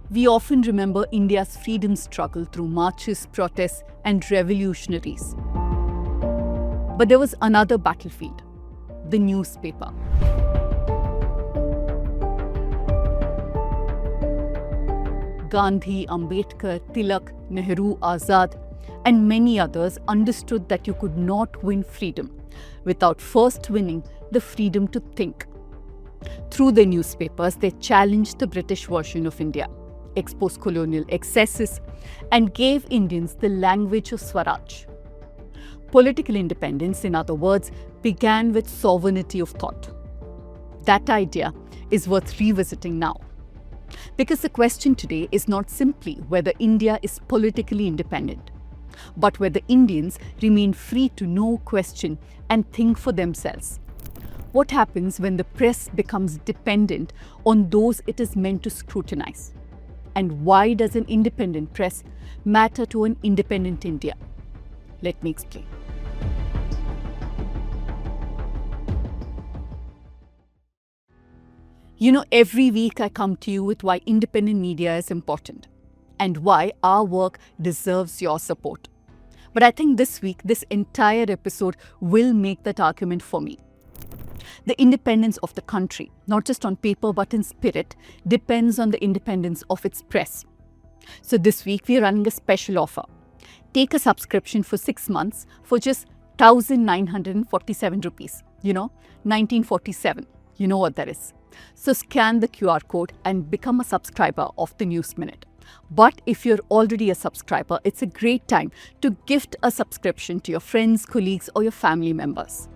We often remember India's freedom struggle through marches, protests, and revolutionaries. But there was another battlefield, the newspaper. Gandhi, Ambedkar, Tilak, Nehru, Azad, and many others understood that you could not win freedom without first winning the freedom to think. Through their newspapers, they challenged the British version of India, exposed colonial excesses, and gave Indians the language of Swaraj. Political independence, in other words, began with sovereignty of thought. That idea is worth revisiting now. Because the question today is not simply whether India is politically independent, but whether Indians remain free to know, question, and think for themselves. What happens when the press becomes dependent on those it is meant to scrutinize? And why does an independent press matter to an independent India? Let me explain. Every week I come to you with why independent media is important and why our work deserves your support. But I think this week, this entire episode will make that argument for me. The independence of the country, not just on paper but in spirit, depends on the independence of its press. So this week we are running a special offer. Take a subscription for 6 months for just 1,947 rupees. 1947. You know what that is. So scan the QR code and become a subscriber of the News Minute. But if you're already a subscriber, it's a great time to gift a subscription to your friends, colleagues, or your family members.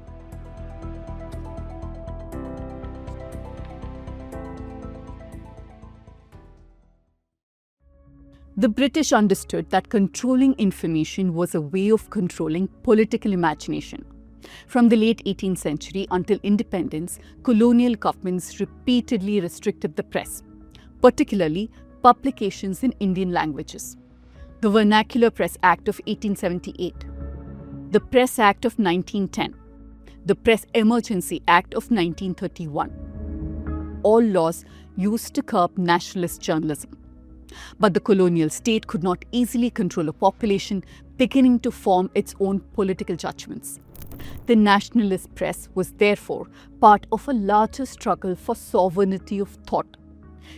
The British understood that controlling information was a way of controlling political imagination. From the late 18th century until independence, colonial governments repeatedly restricted the press, particularly publications in Indian languages. The Vernacular Press Act of 1878, the Press Act of 1910, the Press Emergency Act of 1931. All laws used to curb nationalist journalism. But the colonial state could not easily control a population beginning to form its own political judgments. The nationalist press was therefore part of a larger struggle for sovereignty of thought.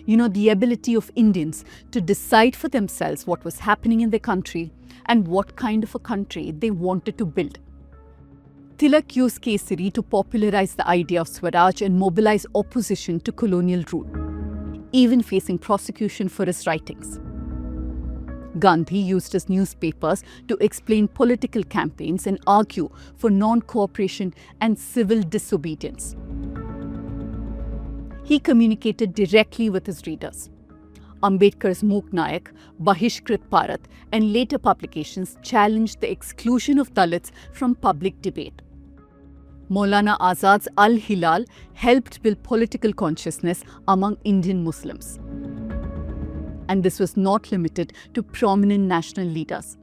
The ability of Indians to decide for themselves what was happening in their country and what kind of a country they wanted to build. Tilak used Kesari to popularize the idea of Swaraj and mobilize opposition to colonial rule, even facing prosecution for his writings. Gandhi used his newspapers to explain political campaigns and argue for non-cooperation and civil disobedience. He communicated directly with his readers. Ambedkar's Mook Nayak, Bahishkrit Bharat, and later publications challenged the exclusion of Dalits from public debate. Maulana Azad's Al-Hilal helped build political consciousness among Indian Muslims. And this was not limited to prominent national leaders.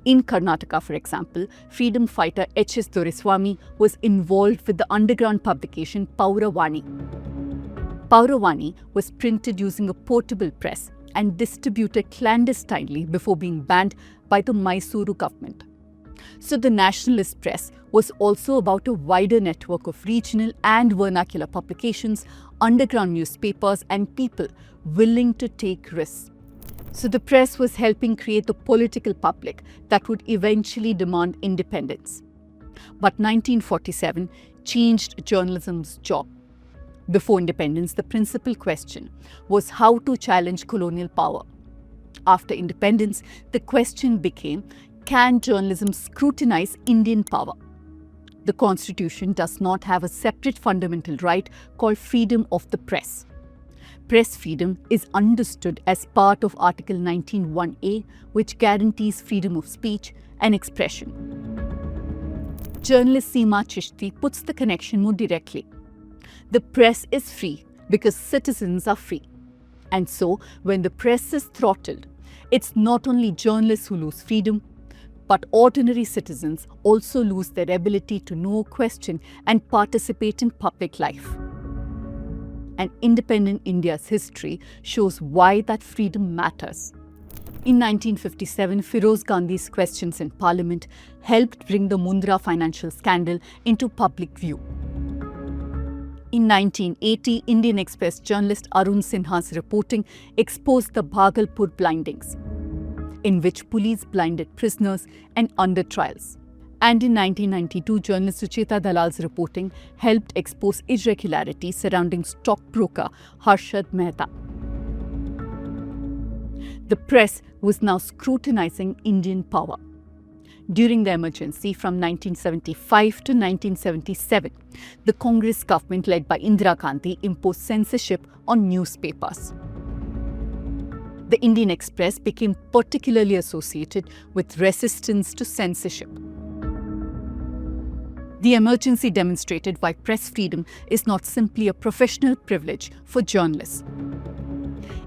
In Karnataka, for example, freedom fighter H.S. Doreswamy was involved with the underground publication Pauravani. Pauravani was printed using a portable press and distributed clandestinely before being banned by the Mysuru government. So the nationalist press was also about a wider network of regional and vernacular publications, underground newspapers, and people willing to take risks. So the press was helping create the political public that would eventually demand independence. But 1947 changed journalism's job. Before independence, the principal question was how to challenge colonial power. After independence, the question became, can journalism scrutinize Indian power? The Constitution does not have a separate fundamental right called freedom of the press. Press freedom is understood as part of Article 19(1)(a), which guarantees freedom of speech and expression. Journalist Seema Chishti puts the connection more directly. The press is free because citizens are free. And so, when the press is throttled, it's not only journalists who lose freedom, but ordinary citizens also lose their ability to know, question, and participate in public life. and independent India's history shows why that freedom matters. In 1957, Firoz Gandhi's questions in Parliament helped bring the Mundra financial scandal into public view. In 1980, Indian Express journalist Arun Sinha's reporting exposed the Bhagalpur blindings, in which police blinded prisoners and under trials. And in 1992, journalist Sucheta Dalal's reporting helped expose irregularities surrounding stockbroker Harshad Mehta. The press was now scrutinizing Indian power. During the emergency from 1975 to 1977, the Congress government led by Indira Gandhi imposed censorship on newspapers. The Indian Express became particularly associated with resistance to censorship. The emergency demonstrated why press freedom is not simply a professional privilege for journalists.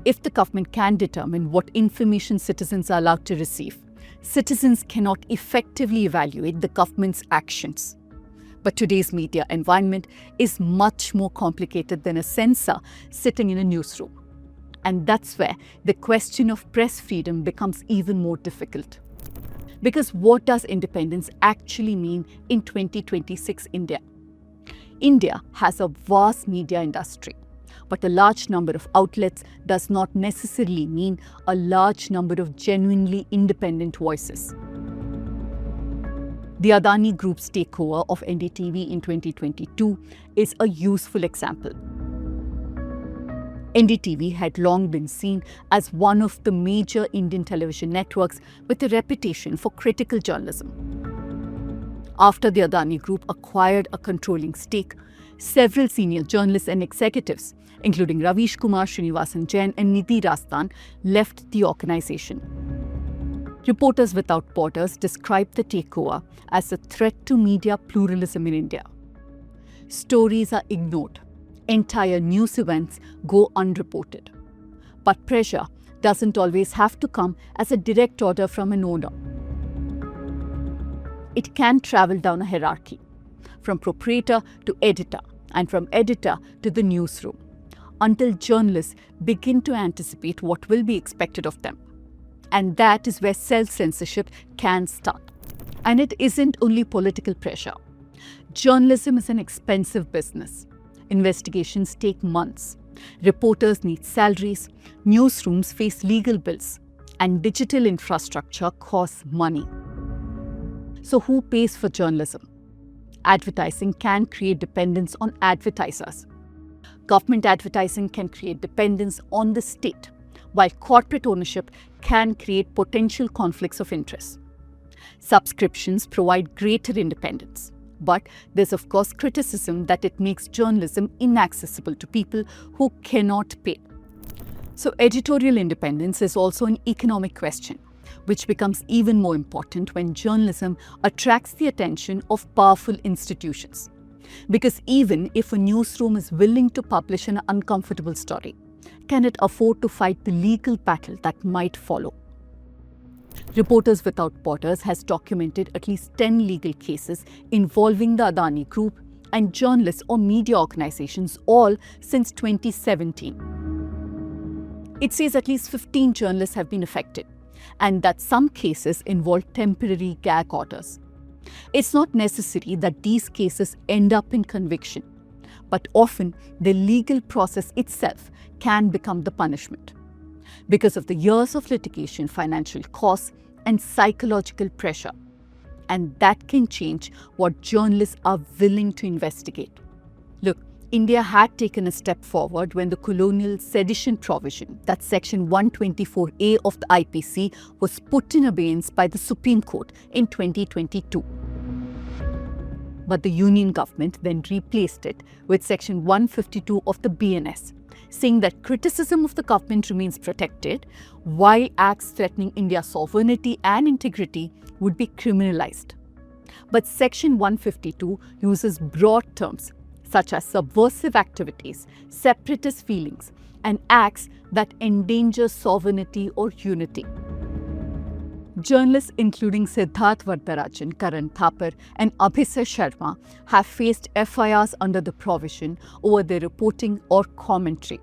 If the government can determine what information citizens are allowed to receive, citizens cannot effectively evaluate the government's actions. But today's media environment is much more complicated than a censor sitting in a newsroom. And that's where the question of press freedom becomes even more difficult. Because what does independence actually mean in 2026 India? India has a vast media industry, but a large number of outlets does not necessarily mean a large number of genuinely independent voices. The Adani Group's takeover of NDTV in 2022 is a useful example. NDTV had long been seen as one of the major Indian television networks with a reputation for critical journalism. After the Adani Group acquired a controlling stake, several senior journalists and executives, including Ravish Kumar, Srinivasan Jain and Nidhi Rastan, left the organization. Reporters Without Borders described the takeover as a threat to media pluralism in India. Stories are ignored. Entire news events go unreported. But pressure doesn't always have to come as a direct order from an owner. It can travel down a hierarchy, from proprietor to editor, and from editor to the newsroom, until journalists begin to anticipate what will be expected of them. And that is where self-censorship can start. And it isn't only political pressure. Journalism is an expensive business. Investigations take months. Reporters need salaries. Newsrooms face legal bills. And digital infrastructure costs money. So who pays for journalism? Advertising can create dependence on advertisers. Government advertising can create dependence on the state, while corporate ownership can create potential conflicts of interest. Subscriptions provide greater independence. But there's of course criticism that it makes journalism inaccessible to people who cannot pay. So editorial independence is also an economic question, which becomes even more important when journalism attracts the attention of powerful institutions. Because even if a newsroom is willing to publish an uncomfortable story, can it afford to fight the legal battle that might follow? Reporters Without Borders has documented at least 10 legal cases involving the Adani Group and journalists or media organizations, all since 2017. It says at least 15 journalists have been affected, and that some cases involve temporary gag orders. It's not necessary that these cases end up in conviction, but often the legal process itself can become the punishment. Because of the years of litigation, financial costs, and psychological pressure. And that can change what journalists are willing to investigate. Look, India had taken a step forward when the colonial sedition provision, that's Section 124A of the IPC, was put in abeyance by the Supreme Court in 2022. But the Union government then replaced it with Section 152 of the BNS, saying that criticism of the government remains protected, while acts threatening India's sovereignty and integrity would be criminalized. But Section 152 uses broad terms such as subversive activities, separatist feelings, and acts that endanger sovereignty or unity. Journalists including Siddharth Vardarajan, Karan Thapar and Abhisar Sharma have faced FIRs under the provision over their reporting or commentary.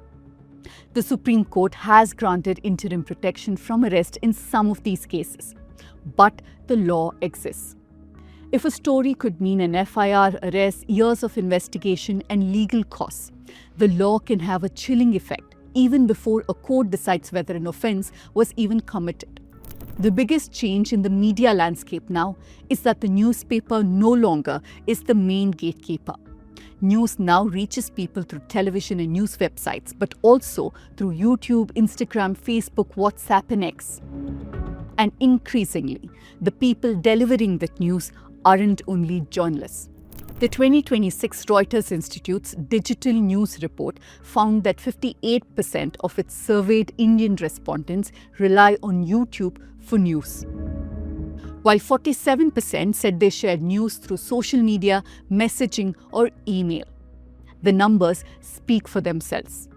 The Supreme Court has granted interim protection from arrest in some of these cases, but the law exists. If a story could mean an FIR, arrest, years of investigation and legal costs, the law can have a chilling effect even before a court decides whether an offence was even committed. The biggest change in the media landscape now is that the newspaper no longer is the main gatekeeper. News now reaches people through television and news websites, but also through YouTube, Instagram, Facebook, WhatsApp and X. And increasingly, the people delivering that news aren't only journalists. The 2026 Reuters Institute's Digital News Report found that 58% of its surveyed Indian respondents rely on YouTube for news, while 47% said they share news through social media, messaging, or email. The numbers speak for themselves.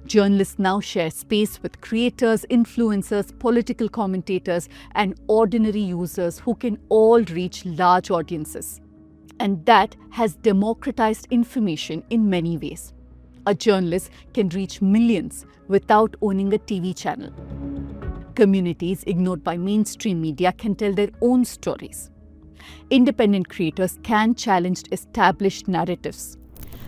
Journalists now share space with creators, influencers, political commentators, and ordinary users who can all reach large audiences. And that has democratized information in many ways. A journalist can reach millions without owning a TV channel. Communities ignored by mainstream media can tell their own stories. Independent creators can challenge established narratives.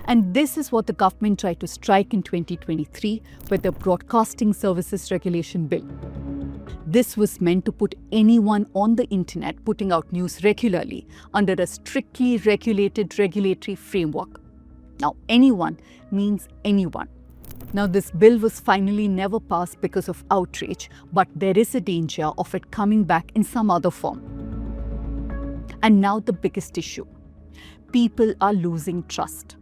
And this is what the government tried to strike in 2023 with the Broadcasting Services Regulation Bill. This was meant to put anyone on the internet putting out news regularly under a strictly regulated regulatory framework. Now, anyone means anyone. Now, this bill was finally never passed because of outrage, but there is a danger of it coming back in some other form. And now the biggest issue. People are losing trust.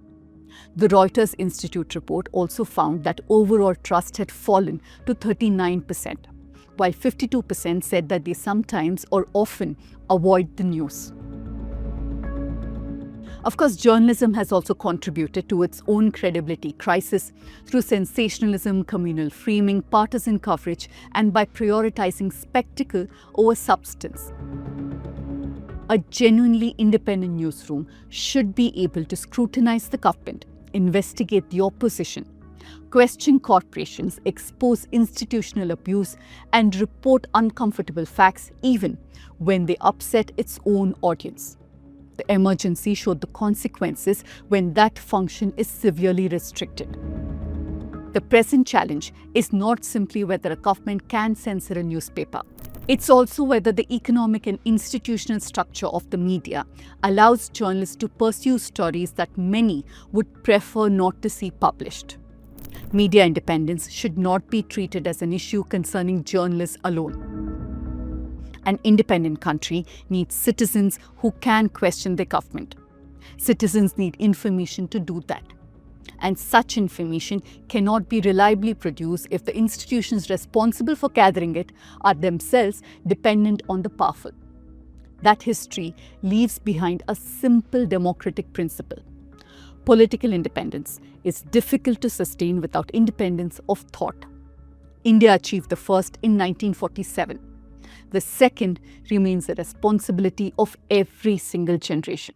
The Reuters Institute report also found that overall trust had fallen to 39%, while 52% said that they sometimes or often avoid the news. Of course, journalism has also contributed to its own credibility crisis through sensationalism, communal framing, partisan coverage, and by prioritizing spectacle over substance. A genuinely independent newsroom should be able to scrutinize the government, investigate the opposition, question corporations, expose institutional abuse, and report uncomfortable facts even when they upset its own audience. The emergency showed the consequences when that function is severely restricted. The present challenge is not simply whether a government can censor a newspaper. It's also whether the economic and institutional structure of the media allows journalists to pursue stories that many would prefer not to see published. Media independence should not be treated as an issue concerning journalists alone. An independent country needs citizens who can question their government. Citizens need information to do that. And such information cannot be reliably produced if the institutions responsible for gathering it are themselves dependent on the powerful. That history leaves behind a simple democratic principle. Political independence is difficult to sustain without independence of thought. India achieved the first in 1947. The second remains the responsibility of every single generation.